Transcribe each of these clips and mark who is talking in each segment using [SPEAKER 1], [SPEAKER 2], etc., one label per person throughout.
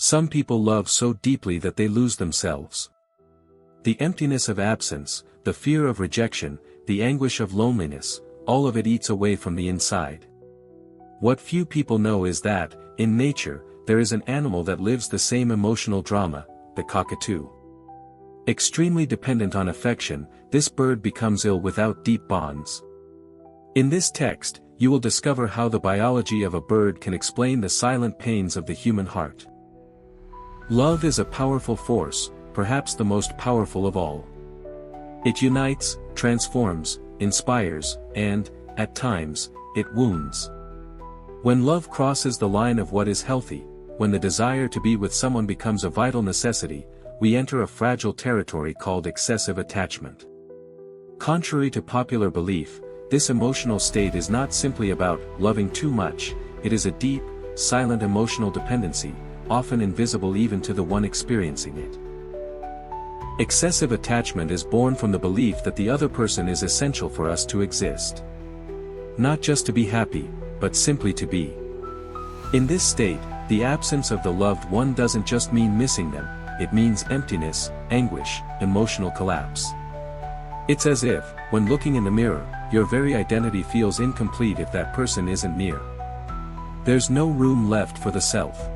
[SPEAKER 1] Some people love so deeply that they lose themselves. The emptiness of absence, the fear of rejection, the anguish of loneliness, all of it eats away from the inside. What few people know is that, in nature, there is an animal that lives the same emotional drama, the cockatoo. Extremely dependent on affection, this bird becomes ill without deep bonds. In this text, you will discover how the biology of a bird can explain the silent pains of the human heart. Love is a powerful force, perhaps the most powerful of all. It unites, transforms, inspires, and, at times, it wounds. When love crosses the line of what is healthy, when the desire to be with someone becomes a vital necessity, we enter a fragile territory called excessive attachment. Contrary to popular belief, this emotional state is not simply about loving too much, it is a deep, silent emotional dependency, often invisible even to the one experiencing it. Excessive attachment is born from the belief that the other person is essential for us to exist. Not just to be happy, but simply to be. In this state, the absence of the loved one doesn't just mean missing them, it means emptiness, anguish, emotional collapse. It's as if, when looking in the mirror, your very identity feels incomplete if that person isn't near. There's no room left for the self.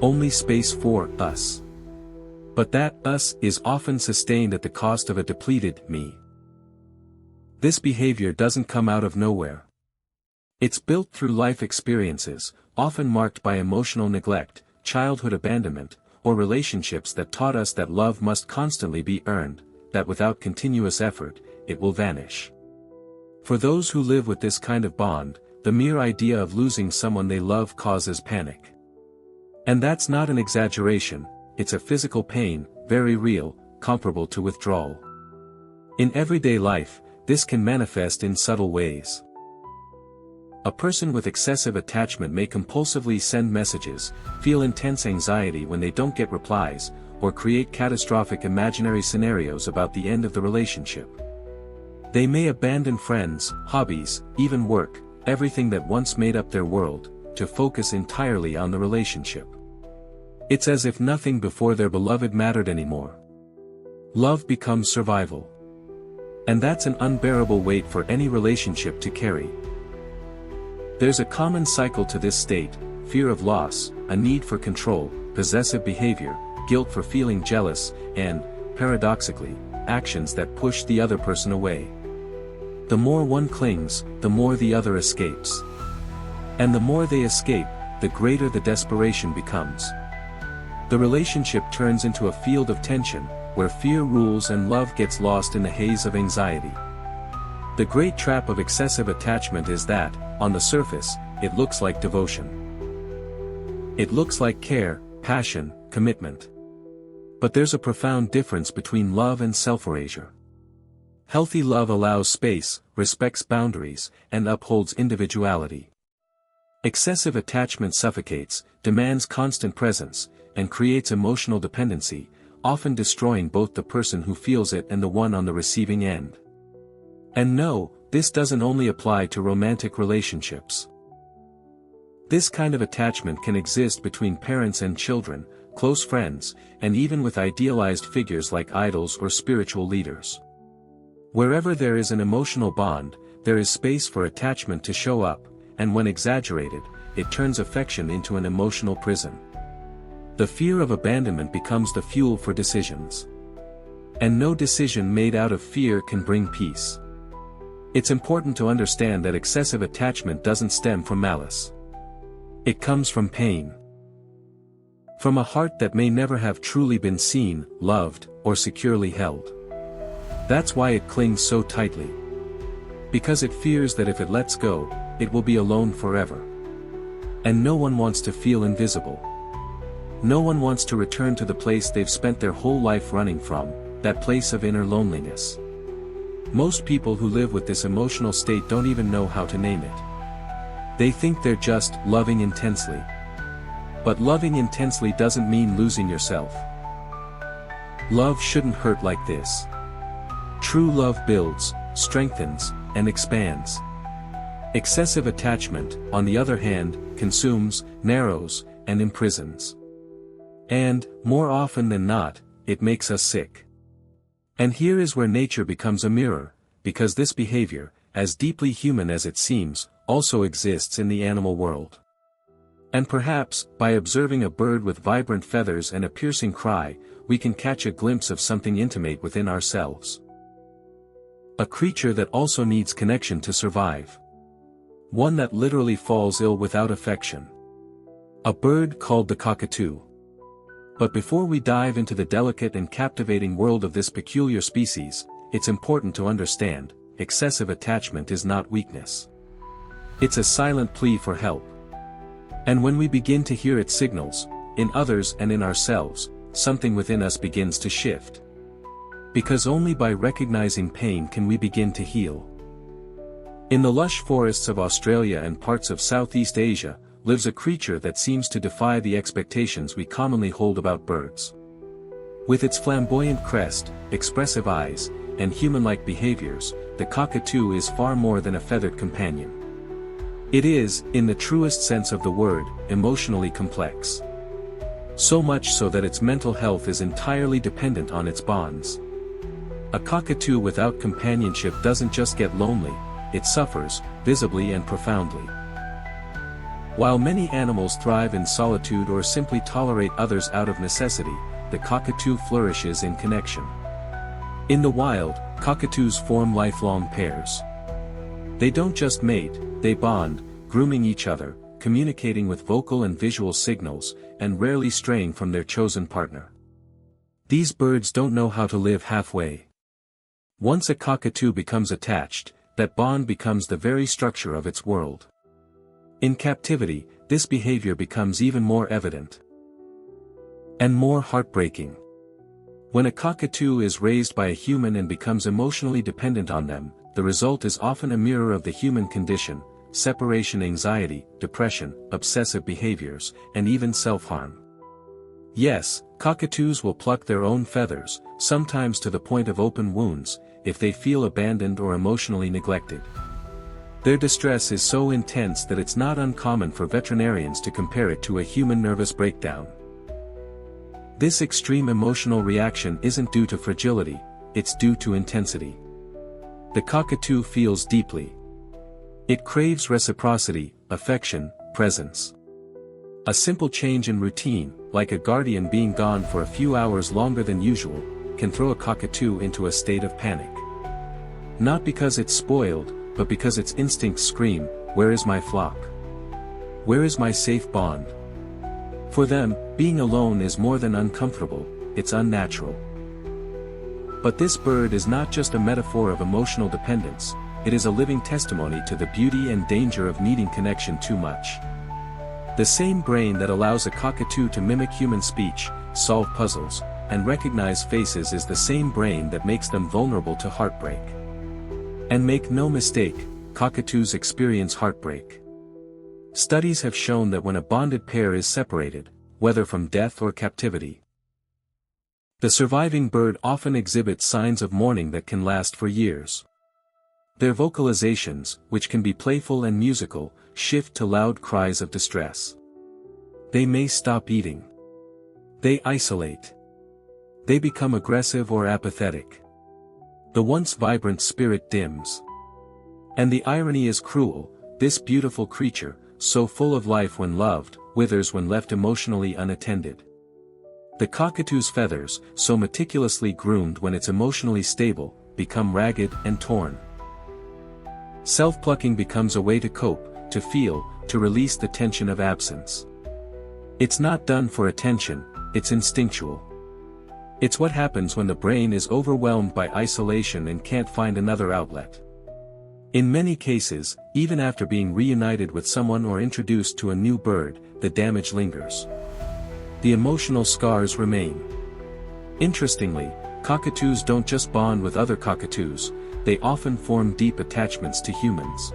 [SPEAKER 1] Only space for us. But that us is often sustained at the cost of a depleted me. This behavior doesn't come out of nowhere. It's built through life experiences, often marked by emotional neglect, childhood abandonment, or relationships that taught us that love must constantly be earned, that without continuous effort, it will vanish. For those who live with this kind of bond, the mere idea of losing someone they love causes panic. And that's not an exaggeration, it's a physical pain, very real, comparable to withdrawal. In everyday life, this can manifest in subtle ways. A person with excessive attachment may compulsively send messages, feel intense anxiety when they don't get replies, or create catastrophic imaginary scenarios about the end of the relationship. They may abandon friends, hobbies, even work, everything that once made up their world, to focus entirely on the relationship. It's as if nothing before their beloved mattered anymore. Love becomes survival. And that's an unbearable weight for any relationship to carry. There's a common cycle to this state: fear of loss, a need for control, possessive behavior, guilt for feeling jealous, and, paradoxically, actions that push the other person away. The more one clings, the more the other escapes. And the more they escape, the greater the desperation becomes. The relationship turns into a field of tension, where fear rules and love gets lost in the haze of anxiety. The great trap of excessive attachment is that, on the surface, it looks like devotion. It looks like care, passion, commitment. But there's a profound difference between love and self-erasure. Healthy love allows space, respects boundaries, and upholds individuality. Excessive attachment suffocates, demands constant presence, and creates emotional dependency, often destroying both the person who feels it and the one on the receiving end. And no, this doesn't only apply to romantic relationships. This kind of attachment can exist between parents and children, close friends, and even with idealized figures like idols or spiritual leaders. Wherever there is an emotional bond, there is space for attachment to show up, and when exaggerated, it turns affection into an emotional prison. The fear of abandonment becomes the fuel for decisions. And no decision made out of fear can bring peace. It's important to understand that excessive attachment doesn't stem from malice. It comes from pain. From a heart that may never have truly been seen, loved, or securely held. That's why it clings so tightly. Because it fears that if it lets go, it will be alone forever. And no one wants to feel invisible. No one wants to return to the place they've spent their whole life running from, that place of inner loneliness. Most people who live with this emotional state don't even know how to name it. They think they're just loving intensely. But loving intensely doesn't mean losing yourself. Love shouldn't hurt like this. True love builds, strengthens, and expands. Excessive attachment, on the other hand, consumes, narrows, and imprisons. And, more often than not, it makes us sick. And here is where nature becomes a mirror, because this behavior, as deeply human as it seems, also exists in the animal world. And perhaps, by observing a bird with vibrant feathers and a piercing cry, we can catch a glimpse of something intimate within ourselves. A creature that also needs connection to survive. One that literally falls ill without affection. A bird called the cockatoo. But before we dive into the delicate and captivating world of this peculiar species, it's important to understand, excessive attachment is not weakness. It's a silent plea for help. And when we begin to hear its signals, in others and in ourselves, something within us begins to shift. Because only by recognizing pain can we begin to heal. In the lush forests of Australia and parts of Southeast Asia, lives a creature that seems to defy the expectations we commonly hold about birds. With its flamboyant crest, expressive eyes, and human-like behaviors, the cockatoo is far more than a feathered companion. It is, in the truest sense of the word, emotionally complex. So much so that its mental health is entirely dependent on its bonds. A cockatoo without companionship doesn't just get lonely, it suffers, visibly and profoundly. While many animals thrive in solitude or simply tolerate others out of necessity, the cockatoo flourishes in connection. In the wild, cockatoos form lifelong pairs. They don't just mate, they bond, grooming each other, communicating with vocal and visual signals, and rarely straying from their chosen partner. These birds don't know how to live halfway. Once a cockatoo becomes attached, that bond becomes the very structure of its world. In captivity, this behavior becomes even more evident. And more heartbreaking. When a cockatoo is raised by a human and becomes emotionally dependent on them, the result is often a mirror of the human condition: separation anxiety, depression, obsessive behaviors, and even self-harm. Yes, cockatoos will pluck their own feathers, sometimes to the point of open wounds, if they feel abandoned or emotionally neglected. Their distress is so intense that it's not uncommon for veterinarians to compare it to a human nervous breakdown. This extreme emotional reaction isn't due to fragility, it's due to intensity. The cockatoo feels deeply. It craves reciprocity, affection, presence. A simple change in routine, like a guardian being gone for a few hours longer than usual, can throw a cockatoo into a state of panic. Not because it's spoiled, but because its instincts scream, "Where is my flock? Where is my safe bond?" For them, being alone is more than uncomfortable, it's unnatural. But this bird is not just a metaphor of emotional dependence, it is a living testimony to the beauty and danger of needing connection too much. The same brain that allows a cockatoo to mimic human speech, solve puzzles, and recognize faces is the same brain that makes them vulnerable to heartbreak. And make no mistake, cockatoos experience heartbreak. Studies have shown that when a bonded pair is separated, whether from death or captivity, the surviving bird often exhibits signs of mourning that can last for years. Their vocalizations, which can be playful and musical, shift to loud cries of distress. They may stop eating. They isolate. They become aggressive or apathetic. The once vibrant spirit dims. And the irony is cruel: this beautiful creature, so full of life when loved, withers when left emotionally unattended. The cockatoo's feathers, so meticulously groomed when it's emotionally stable, become ragged and torn. Self-plucking becomes a way to cope, to feel, to release the tension of absence. It's not done for attention, it's instinctual. It's what happens when the brain is overwhelmed by isolation and can't find another outlet. In many cases, even after being reunited with someone or introduced to a new bird, the damage lingers. The emotional scars remain. Interestingly, cockatoos don't just bond with other cockatoos, they often form deep attachments to humans.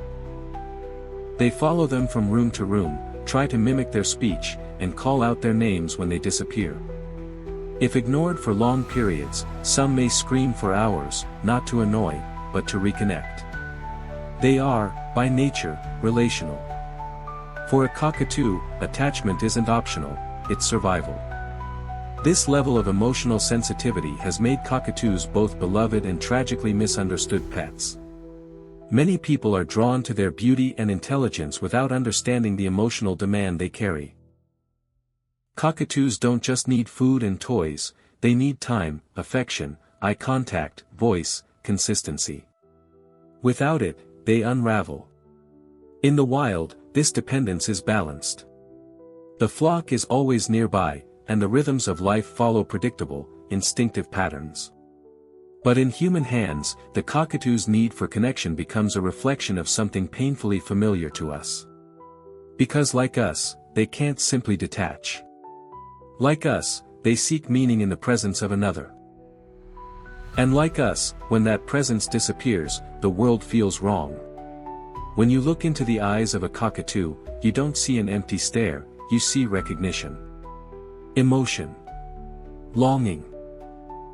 [SPEAKER 1] They follow them from room to room, try to mimic their speech, and call out their names when they disappear. If ignored for long periods, some may scream for hours, not to annoy, but to reconnect. They are, by nature, relational. For a cockatoo, attachment isn't optional, it's survival. This level of emotional sensitivity has made cockatoos both beloved and tragically misunderstood pets. Many people are drawn to their beauty and intelligence without understanding the emotional demand they carry. Cockatoos don't just need food and toys, they need time, affection, eye contact, voice, consistency. Without it, they unravel. In the wild, this dependence is balanced. The flock is always nearby, and the rhythms of life follow predictable, instinctive patterns. But in human hands, the cockatoo's need for connection becomes a reflection of something painfully familiar to us. Because like us, they can't simply detach. Like us, they seek meaning in the presence of another. And like us, when that presence disappears, the world feels wrong. When you look into the eyes of a cockatoo, you don't see an empty stare, you see recognition. Emotion. Longing.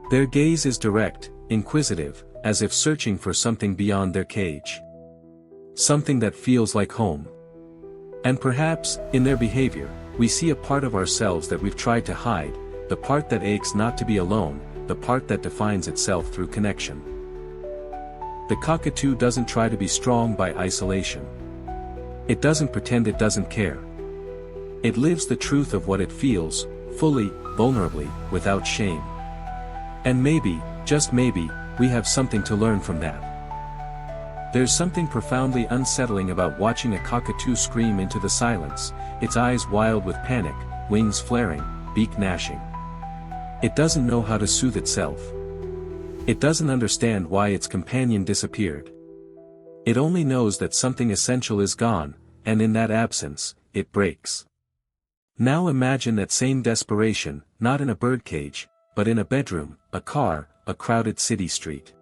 [SPEAKER 1] Their gaze is direct, inquisitive, as if searching for something beyond their cage. Something that feels like home. And perhaps, in their behavior, we see a part of ourselves that we've tried to hide, the part that aches not to be alone, the part that defines itself through connection. The cockatoo doesn't try to be strong by isolation. It doesn't pretend it doesn't care. It lives the truth of what it feels, fully, vulnerably, without shame. And maybe, just maybe, we have something to learn from that. There's something profoundly unsettling about watching a cockatoo scream into the silence, its eyes wild with panic, wings flaring, beak gnashing. It doesn't know how to soothe itself. It doesn't understand why its companion disappeared. It only knows that something essential is gone, and in that absence, it breaks. Now imagine that same desperation, not in a birdcage, but in a bedroom, a car, a crowded city street.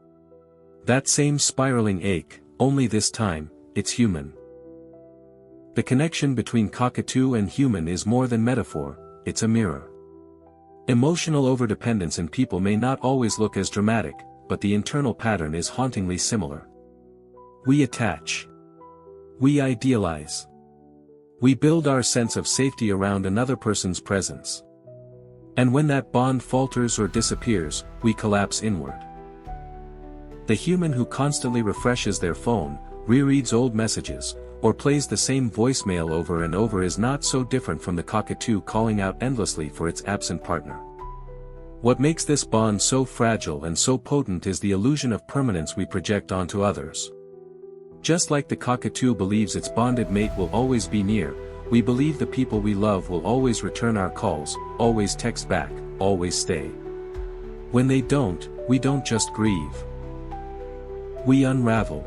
[SPEAKER 1] That same spiraling ache, only this time, it's human. The connection between cockatoo and human is more than metaphor, it's a mirror. Emotional overdependence in people may not always look as dramatic, but the internal pattern is hauntingly similar. We attach. We idealize. We build our sense of safety around another person's presence. And when that bond falters or disappears, we collapse inward. The human who constantly refreshes their phone, rereads old messages, or plays the same voicemail over and over is not so different from the cockatoo calling out endlessly for its absent partner. What makes this bond so fragile and so potent is the illusion of permanence we project onto others. Just like the cockatoo believes its bonded mate will always be near, we believe the people we love will always return our calls, always text back, always stay. When they don't, we don't just grieve. We unravel.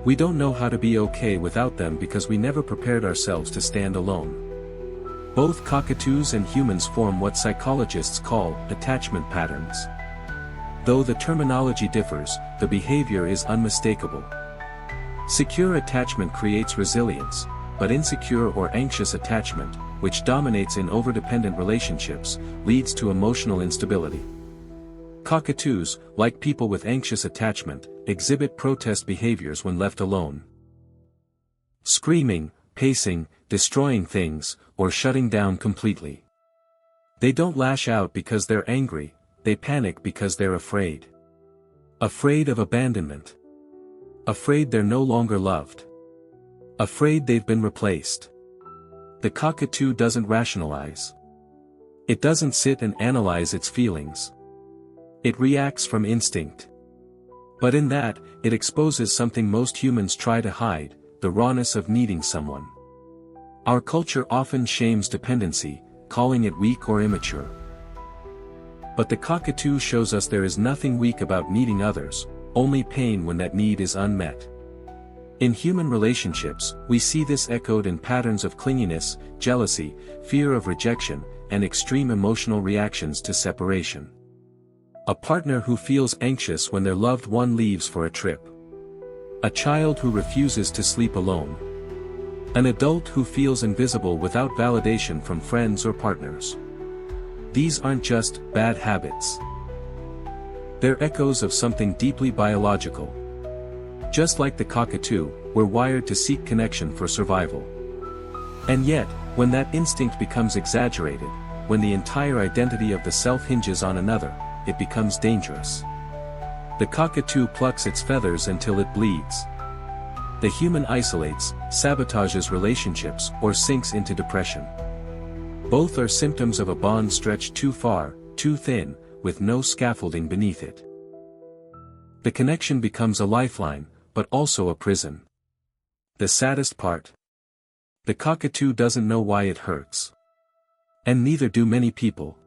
[SPEAKER 1] We don't know how to be okay without them because we never prepared ourselves to stand alone. Both cockatoos and humans form what psychologists call attachment patterns. Though the terminology differs, the behavior is unmistakable. Secure attachment creates resilience, but insecure or anxious attachment, which dominates in overdependent relationships, leads to emotional instability. Cockatoos, like people with anxious attachment, exhibit protest behaviors when left alone. Screaming, pacing, destroying things, or shutting down completely. They don't lash out because they're angry, they panic because they're afraid. Afraid of abandonment. Afraid they're no longer loved. Afraid they've been replaced. The cockatoo doesn't rationalize. It doesn't sit and analyze its feelings. It reacts from instinct. But in that, it exposes something most humans try to hide, the rawness of needing someone. Our culture often shames dependency, calling it weak or immature. But the cockatoo shows us there is nothing weak about needing others, only pain when that need is unmet. In human relationships, we see this echoed in patterns of clinginess, jealousy, fear of rejection, and extreme emotional reactions to separation. A partner who feels anxious when their loved one leaves for a trip. A child who refuses to sleep alone. An adult who feels invisible without validation from friends or partners. These aren't just bad habits. They're echoes of something deeply biological. Just like the cockatoo, we're wired to seek connection for survival. And yet, when that instinct becomes exaggerated, when the entire identity of the self hinges on another, it becomes dangerous. The cockatoo plucks its feathers until it bleeds. The human isolates, sabotages relationships, or sinks into depression. Both are symptoms of a bond stretched too far, too thin, with no scaffolding beneath it. The connection becomes a lifeline, but also a prison. The saddest part? The cockatoo doesn't know why it hurts. And neither do many people.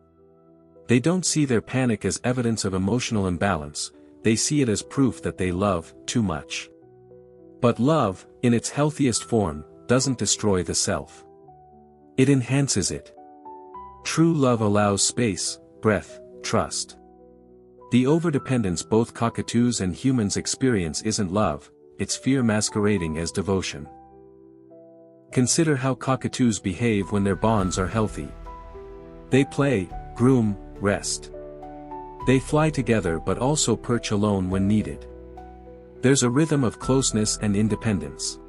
[SPEAKER 1] They don't see their panic as evidence of emotional imbalance, they see it as proof that they love too much. But love, in its healthiest form, doesn't destroy the self. It enhances it. True love allows space, breath, trust. The overdependence both cockatoos and humans experience isn't love, it's fear masquerading as devotion. Consider how cockatoos behave when their bonds are healthy. They play, groom, rest. They fly together but also perch alone when needed. There's a rhythm of closeness and independence.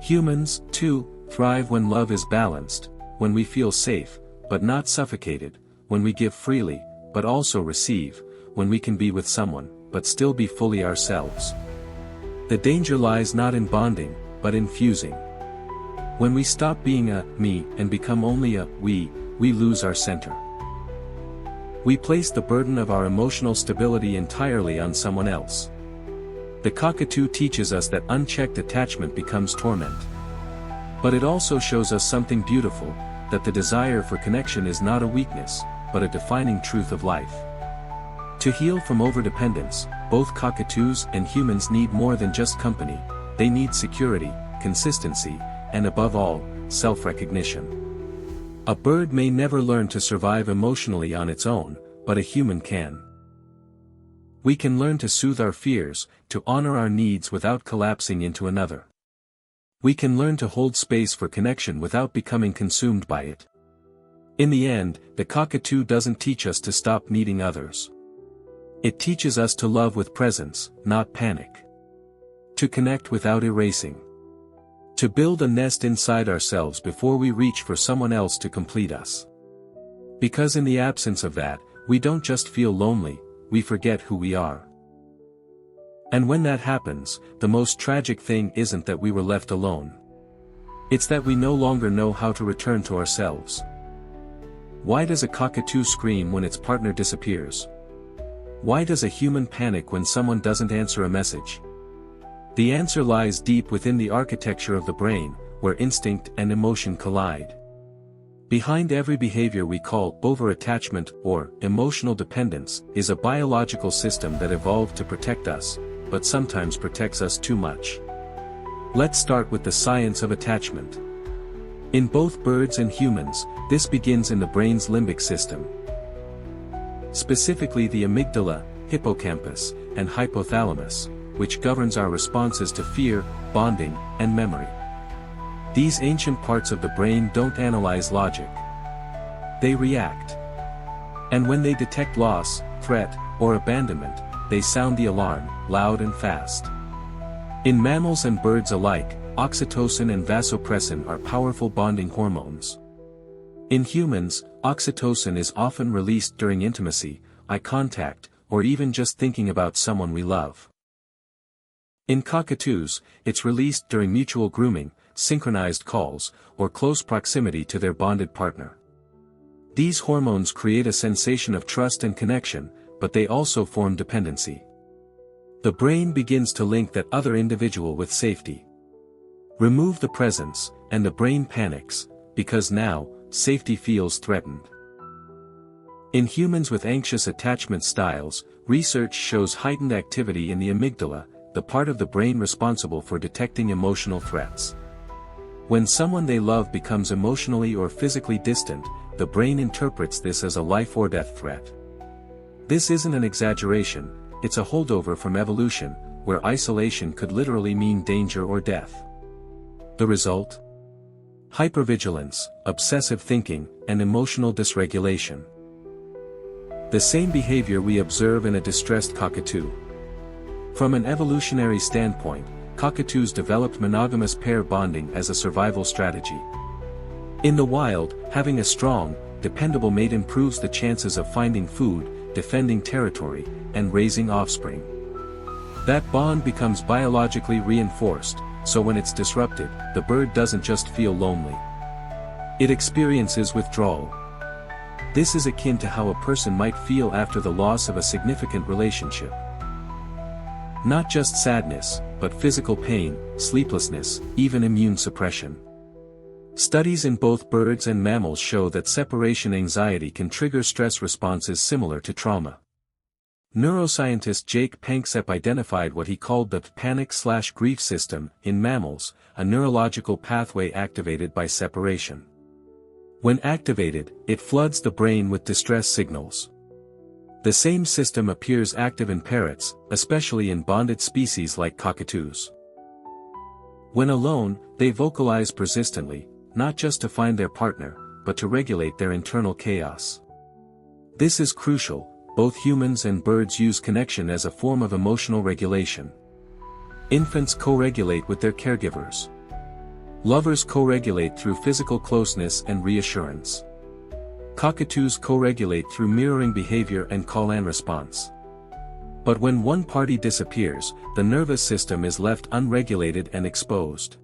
[SPEAKER 1] Humans, too, thrive when love is balanced, when we feel safe, but not suffocated, when we give freely, but also receive, when we can be with someone, but still be fully ourselves. The danger lies not in bonding, but in fusing. When we stop being a me and become only a we lose our center. We place the burden of our emotional stability entirely on someone else. The cockatoo teaches us that unchecked attachment becomes torment. But it also shows us something beautiful, that the desire for connection is not a weakness, but a defining truth of life. To heal from overdependence, both cockatoos and humans need more than just company, they need security, consistency, and above all, self-recognition. A bird may never learn to survive emotionally on its own, but a human can. We can learn to soothe our fears, to honor our needs without collapsing into another. We can learn to hold space for connection without becoming consumed by it. In the end, the cockatoo doesn't teach us to stop needing others. It teaches us to love with presence, not panic. To connect without erasing. To build a nest inside ourselves before we reach for someone else to complete us. Because in the absence of that, we don't just feel lonely, we forget who we are. And when that happens, the most tragic thing isn't that we were left alone. It's that we no longer know how to return to ourselves. Why does a cockatoo scream when its partner disappears? Why does a human panic when someone doesn't answer a message? The answer lies deep within the architecture of the brain, where instinct and emotion collide. Behind every behavior we call over-attachment or emotional dependence is a biological system that evolved to protect us, but sometimes protects us too much. Let's start with the science of attachment. In both birds and humans, this begins in the brain's limbic system. Specifically the amygdala, hippocampus, and hypothalamus, which governs our responses to fear, bonding, and memory. These ancient parts of the brain don't analyze logic. They react. And when they detect loss, threat, or abandonment, they sound the alarm, loud and fast. In mammals and birds alike, oxytocin and vasopressin are powerful bonding hormones. In humans, oxytocin is often released during intimacy, eye contact, or even just thinking about someone we love. In cockatoos, it's released during mutual grooming, synchronized calls, or close proximity to their bonded partner. These hormones create a sensation of trust and connection, but they also form dependency. The brain begins to link that other individual with safety. Remove the presence, and the brain panics, because now, safety feels threatened. In humans with anxious attachment styles, research shows heightened activity in the amygdala, the part of the brain responsible for detecting emotional threats. When someone they love becomes emotionally or physically distant, the brain interprets this as a life or death threat. This isn't an exaggeration, it's a holdover from evolution, where isolation could literally mean danger or death. The result? Hypervigilance, obsessive thinking, and emotional dysregulation. The same behavior we observe in a distressed cockatoo. From an evolutionary standpoint, cockatoos developed monogamous pair bonding as a survival strategy. In the wild, having a strong, dependable mate improves the chances of finding food, defending territory, and raising offspring. That bond becomes biologically reinforced, so when it's disrupted, the bird doesn't just feel lonely. It experiences withdrawal. This is akin to how a person might feel after the loss of a significant relationship. Not just sadness, but physical pain, sleeplessness, even immune suppression. Studies in both birds and mammals show that separation anxiety can trigger stress responses similar to trauma. Neuroscientist Jake Panksepp identified what he called the panic/grief system in mammals, a neurological pathway activated by separation. When activated, it floods the brain with distress signals. The same system appears active in parrots, especially in bonded species like cockatoos. When alone, they vocalize persistently, not just to find their partner, but to regulate their internal chaos. This is crucial. Both humans and birds use connection as a form of emotional regulation. Infants co-regulate with their caregivers. Lovers co-regulate through physical closeness and reassurance. Cockatoos co-regulate through mirroring behavior and call-and response. But when one party disappears, the nervous system is left unregulated and exposed.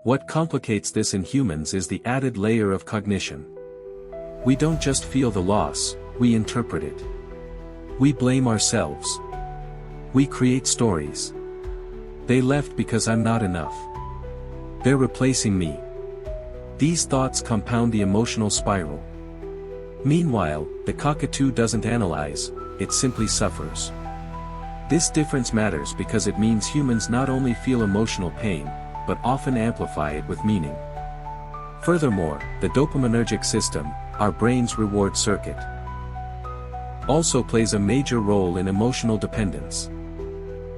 [SPEAKER 1] What complicates this in humans is the added layer of cognition. We don't just feel the loss, we interpret it. We blame ourselves. We create stories. They left because I'm not enough. They're replacing me. These thoughts compound the emotional spiral. Meanwhile, the cockatoo doesn't analyze, it simply suffers. This difference matters because it means humans not only feel emotional pain, but often amplify it with meaning. Furthermore, the dopaminergic system, our brain's reward circuit, also plays a major role in emotional dependence.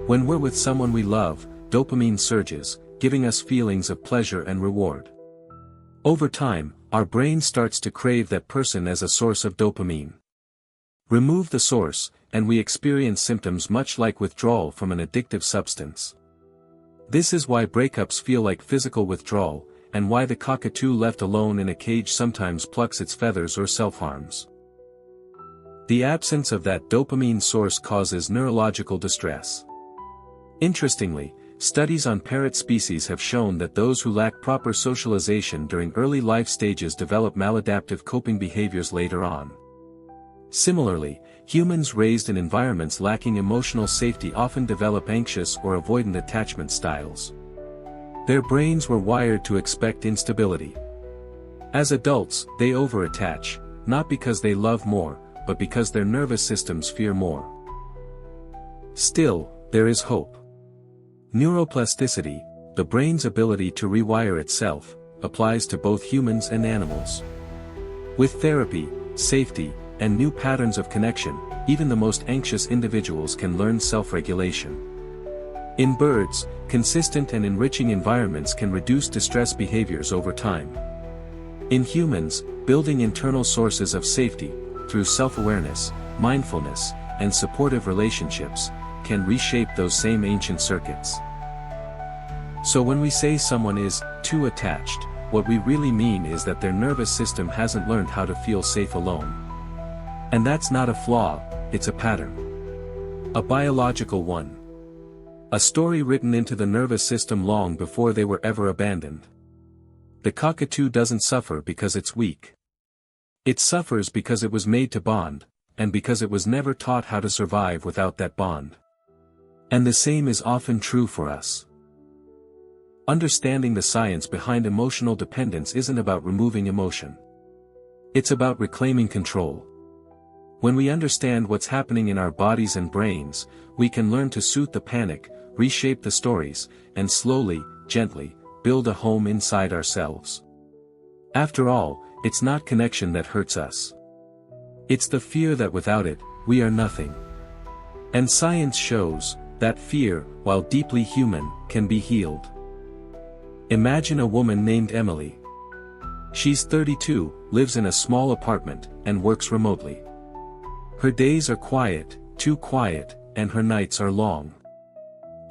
[SPEAKER 1] When we're with someone we love, dopamine surges, giving us feelings of pleasure and reward. Over time, our brain starts to crave that person as a source of dopamine. Remove the source, and we experience symptoms much like withdrawal from an addictive substance. This is why breakups feel like physical withdrawal, and why the cockatoo left alone in a cage sometimes plucks its feathers or self-harms. The absence of that dopamine source causes neurological distress. Interestingly, studies on parrot species have shown that those who lack proper socialization during early life stages develop maladaptive coping behaviors later on. Similarly, humans raised in environments lacking emotional safety often develop anxious or avoidant attachment styles. Their brains were wired to expect instability. As adults, they overattach, not because they love more, but because their nervous systems fear more. Still, there is hope. Neuroplasticity, the brain's ability to rewire itself, applies to both humans and animals. With therapy, safety, and new patterns of connection, even the most anxious individuals can learn self-regulation. In birds, consistent and enriching environments can reduce distress behaviors over time. In humans, building internal sources of safety, through self-awareness, mindfulness, and supportive relationships, can reshape those same ancient circuits. So when we say someone is too attached, what we really mean is that their nervous system hasn't learned how to feel safe alone. And that's not a flaw, it's a pattern. A biological one. A story written into the nervous system long before they were ever abandoned. The cockatoo doesn't suffer because it's weak. It suffers because it was made to bond, and because it was never taught how to survive without that bond. And the same is often true for us. Understanding the science behind emotional dependence isn't about removing emotion. It's about reclaiming control. When we understand what's happening in our bodies and brains, we can learn to soothe the panic, reshape the stories, and slowly, gently, build a home inside ourselves. After all, it's not connection that hurts us. It's the fear that without it, we are nothing. And science shows that fear, while deeply human, can be healed. Imagine a woman named Emily. She's 32, lives in a small apartment, and works remotely. Her days are quiet, too quiet, and her nights are long.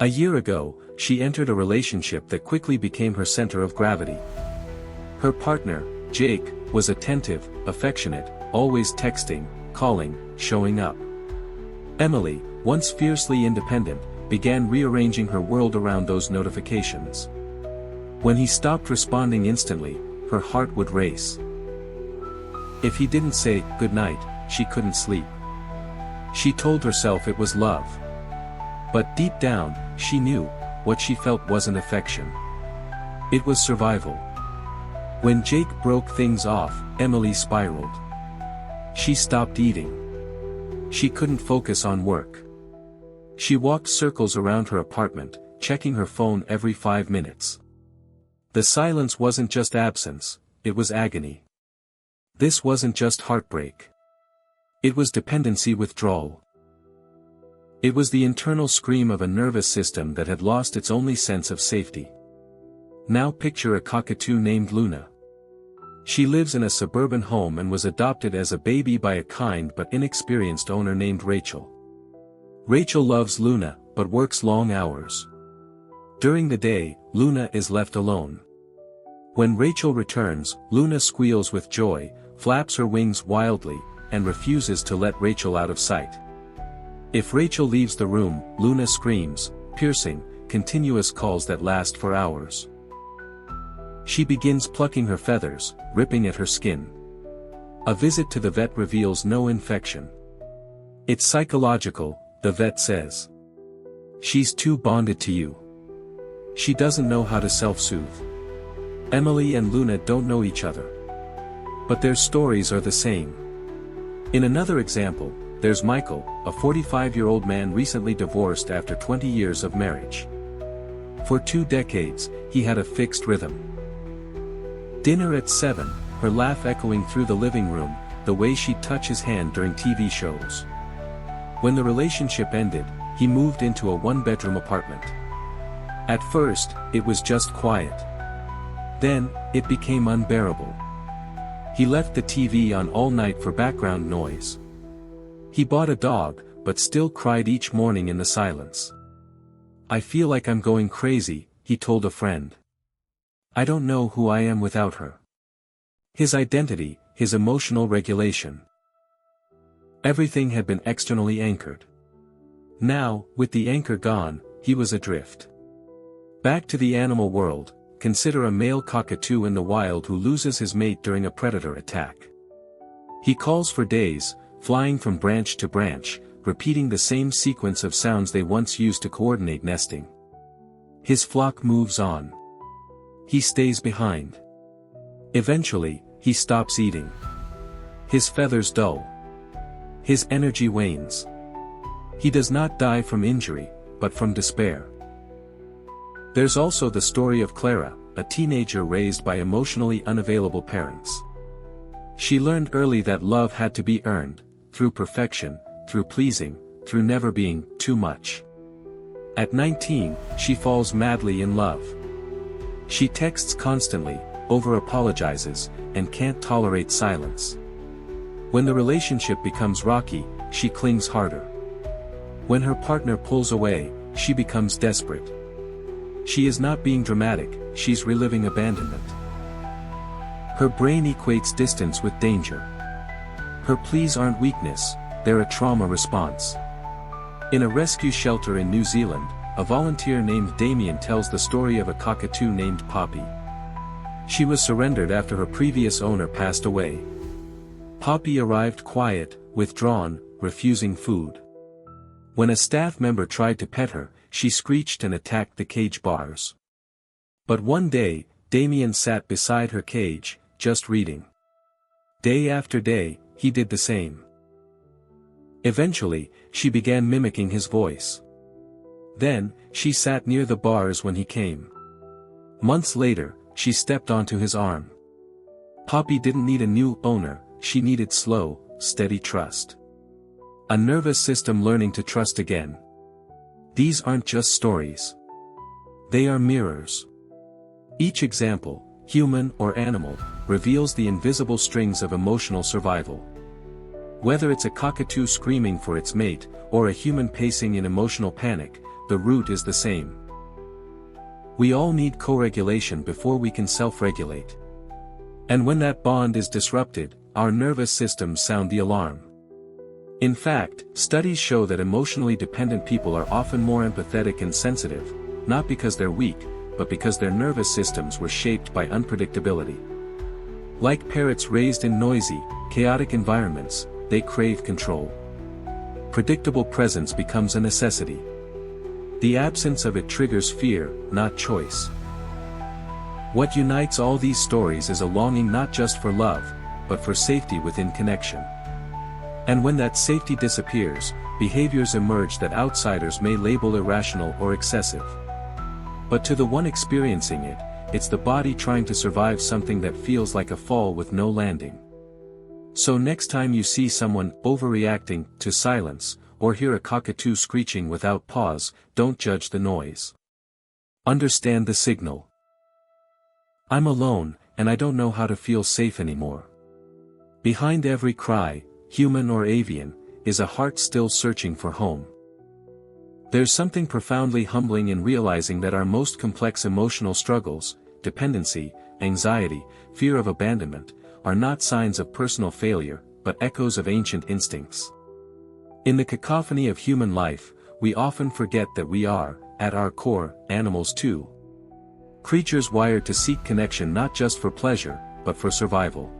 [SPEAKER 1] A year ago, she entered a relationship that quickly became her center of gravity. Her partner, Jake was attentive, affectionate, always texting, calling, showing up. Emily, once fiercely independent, began rearranging her world around those notifications. When he stopped responding instantly, her heart would race. If he didn't say good night, she couldn't sleep. She told herself it was love. But deep down, she knew, what she felt wasn't affection. It was survival. When Jake broke things off, Emily spiraled. She stopped eating. She couldn't focus on work. She walked circles around her apartment, checking her phone every 5 minutes. The silence wasn't just absence, it was agony. This wasn't just heartbreak. It was dependency withdrawal. It was the internal scream of a nervous system that had lost its only sense of safety. Now picture a cockatoo named Luna. She lives in a suburban home and was adopted as a baby by a kind but inexperienced owner named Rachel. Rachel loves Luna, but works long hours. During the day, Luna is left alone. When Rachel returns, Luna squeals with joy, flaps her wings wildly, and refuses to let Rachel out of sight. If Rachel leaves the room, Luna screams, piercing, continuous calls that last for hours. She begins plucking her feathers, ripping at her skin. A visit to the vet reveals no infection. It's psychological, the vet says. She's too bonded to you. She doesn't know how to self-soothe. Emily and Luna don't know each other. But their stories are the same. In another example, there's Michael, a 45-year-old man recently divorced after 20 years of marriage. For 2 decades, he had a fixed rhythm. Dinner at 7, her laugh echoing through the living room, the way she'd touch his hand during TV shows. When the relationship ended, he moved into a 1-bedroom apartment. At first, it was just quiet. Then, it became unbearable. He left the TV on all night for background noise. He bought a dog, but still cried each morning in the silence. "I feel like I'm going crazy," he told a friend. "I don't know who I am without her." His identity, his emotional regulation. Everything had been externally anchored. Now, with the anchor gone, he was adrift. Back to the animal world, consider a male cockatoo in the wild who loses his mate during a predator attack. He calls for days, flying from branch to branch, repeating the same sequence of sounds they once used to coordinate nesting. His flock moves on. He stays behind. Eventually, he stops eating. His feathers dull. His energy wanes. He does not die from injury, but from despair. There's also the story of Clara, a teenager raised by emotionally unavailable parents. She learned early that love had to be earned, through perfection, through pleasing, through never being too much. At 19, she falls madly in love. She texts constantly, over-apologizes, and can't tolerate silence. When the relationship becomes rocky, she clings harder. When her partner pulls away, she becomes desperate. She is not being dramatic, she's reliving abandonment. Her brain equates distance with danger. Her pleas aren't weakness, they're a trauma response. In a rescue shelter in New Zealand, a volunteer named Damien tells the story of a cockatoo named Poppy. She was surrendered after her previous owner passed away. Poppy arrived quiet, withdrawn, refusing food. When a staff member tried to pet her, she screeched and attacked the cage bars. But one day, Damien sat beside her cage, just reading. Day after day, he did the same. Eventually, she began mimicking his voice. Then, she sat near the bars when he came. Months later, she stepped onto his arm. Poppy didn't need a new owner, she needed slow, steady trust. A nervous system learning to trust again. These aren't just stories. They are mirrors. Each example, human or animal, reveals the invisible strings of emotional survival. Whether it's a cockatoo screaming for its mate, or a human pacing in emotional panic, the root is the same. We all need co-regulation before we can self-regulate. And when that bond is disrupted, our nervous systems sound the alarm. In fact, studies show that emotionally dependent people are often more empathetic and sensitive, not because they're weak, but because their nervous systems were shaped by unpredictability. Like parrots raised in noisy, chaotic environments, they crave control. Predictable presence becomes a necessity. The absence of it triggers fear, not choice. What unites all these stories is a longing not just for love, but for safety within connection. And when that safety disappears, behaviors emerge that outsiders may label irrational or excessive. But to the one experiencing it, it's the body trying to survive something that feels like a fall with no landing. So next time you see someone overreacting to silence, or hear a cockatoo screeching without pause, don't judge the noise. Understand the signal. I'm alone, and I don't know how to feel safe anymore. Behind every cry, human or avian, is a heart still searching for home. There's something profoundly humbling in realizing that our most complex emotional struggles, dependency, anxiety, fear of abandonment, are not signs of personal failure, but echoes of ancient instincts. In the cacophony of human life, we often forget that we are, at our core, animals too. Creatures wired to seek connection not just for pleasure, but for survival.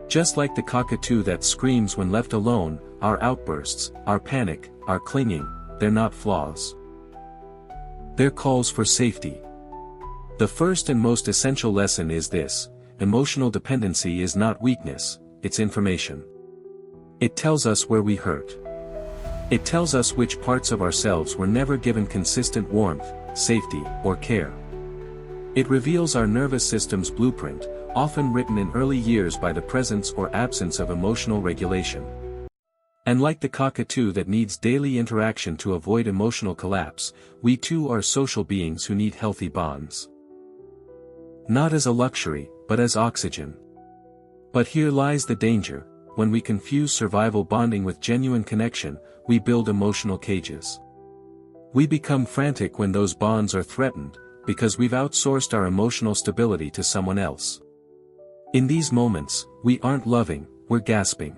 [SPEAKER 1] Just like the cockatoo that screams when left alone, our outbursts, our panic, our clinging, they're not flaws. They're calls for safety. The first and most essential lesson is this: emotional dependency is not weakness, it's information. It tells us where we hurt. It tells us which parts of ourselves were never given consistent warmth, safety, or care. It reveals our nervous system's blueprint, often written in early years by the presence or absence of emotional regulation. And like the cockatoo that needs daily interaction to avoid emotional collapse, we too are social beings who need healthy bonds. Not as a luxury, but as oxygen. But here lies the danger: when we confuse survival bonding with genuine connection, we build emotional cages. We become frantic when those bonds are threatened, because we've outsourced our emotional stability to someone else. In these moments, we aren't loving, we're gasping.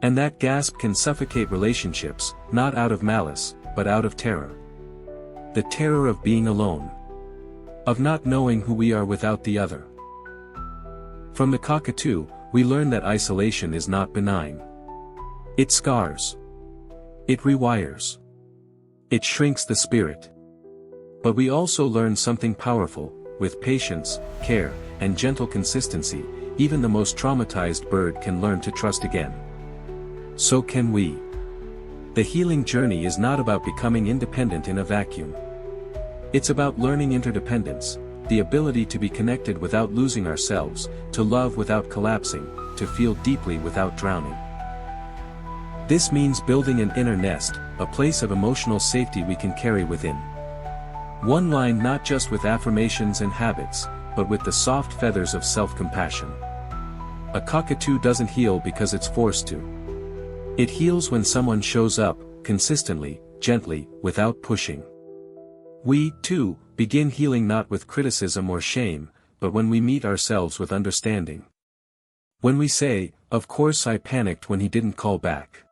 [SPEAKER 1] And that gasp can suffocate relationships, not out of malice, but out of terror. The terror of being alone. Of not knowing who we are without the other. From the cockatoo, we learn that isolation is not benign. It scars. It rewires. It shrinks the spirit. But we also learn something powerful: with patience, care, and gentle consistency, even the most traumatized bird can learn to trust again. So can we. The healing journey is not about becoming independent in a vacuum. It's about learning interdependence, the ability to be connected without losing ourselves, to love without collapsing, to feel deeply without drowning. This means building an inner nest, a place of emotional safety we can carry within. One lined not just with affirmations and habits, but with the soft feathers of self-compassion. A cockatoo doesn't heal because it's forced to. It heals when someone shows up, consistently, gently, without pushing. We, too, begin healing not with criticism or shame, but when we meet ourselves with understanding. When we say, "Of course I panicked when he didn't call back.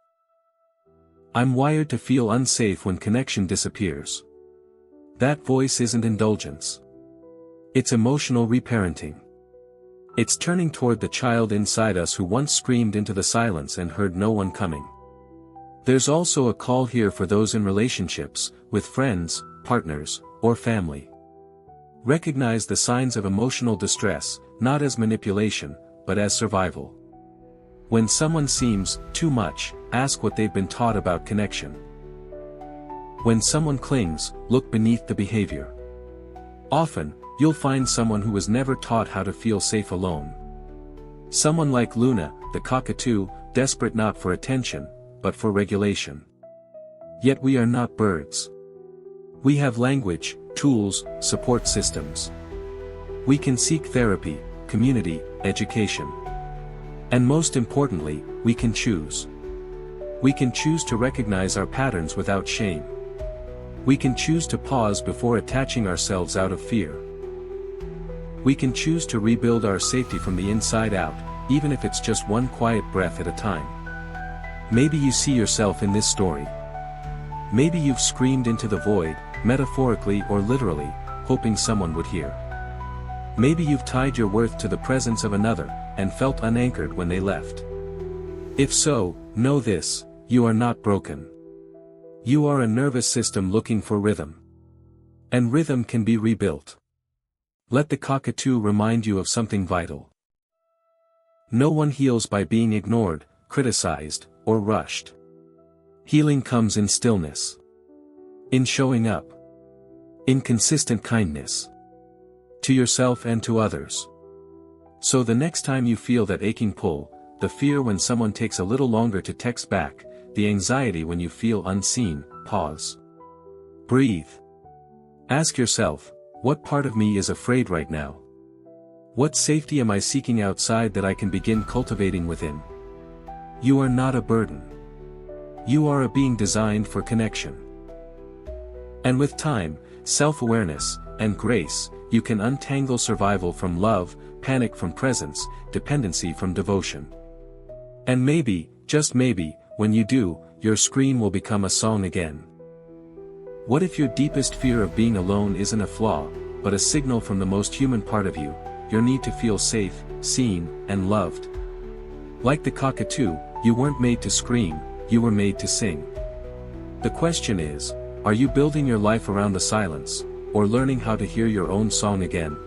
[SPEAKER 1] I'm wired to feel unsafe when connection disappears." That voice isn't indulgence. It's emotional reparenting. It's turning toward the child inside us who once screamed into the silence and heard no one coming. There's also a call here for those in relationships, with friends, partners, or family. Recognize the signs of emotional distress, not as manipulation, but as survival. When someone seems too much, ask what they've been taught about connection. When someone clings, look beneath the behavior. Often, you'll find someone who was never taught how to feel safe alone. Someone like Luna, the cockatoo, desperate not for attention, but for regulation. Yet we are not birds. We have language, tools, support systems. We can seek therapy, community, education. And most importantly, we can choose. We can choose to recognize our patterns without shame. We can choose to pause before attaching ourselves out of fear. We can choose to rebuild our safety from the inside out, even if it's just one quiet breath at a time. Maybe you see yourself in this story. Maybe you've screamed into the void, metaphorically or literally, hoping someone would hear. Maybe you've tied your worth to the presence of another, and felt unanchored when they left. If so, know this: you are not broken. You are a nervous system looking for rhythm. And rhythm can be rebuilt. Let the cockatoo remind you of something vital. No one heals by being ignored, criticized, or rushed. Healing comes in stillness. In showing up. In consistent kindness. To yourself and to others. So the next time you feel that aching pull, the fear when someone takes a little longer to text back, the anxiety when you feel unseen, pause. Breathe. Ask yourself, what part of me is afraid right now? What safety am I seeking outside that I can begin cultivating within? You are not a burden. You are a being designed for connection. And with time, self-awareness, and grace, you can untangle survival from love, panic from presence, dependency from devotion. And maybe, just maybe, when you do, your scream will become a song again. What if your deepest fear of being alone isn't a flaw, but a signal from the most human part of you, your need to feel safe, seen, and loved? Like the cockatoo, you weren't made to scream, you were made to sing. The question is, are you building your life around the silence, or learning how to hear your own song again?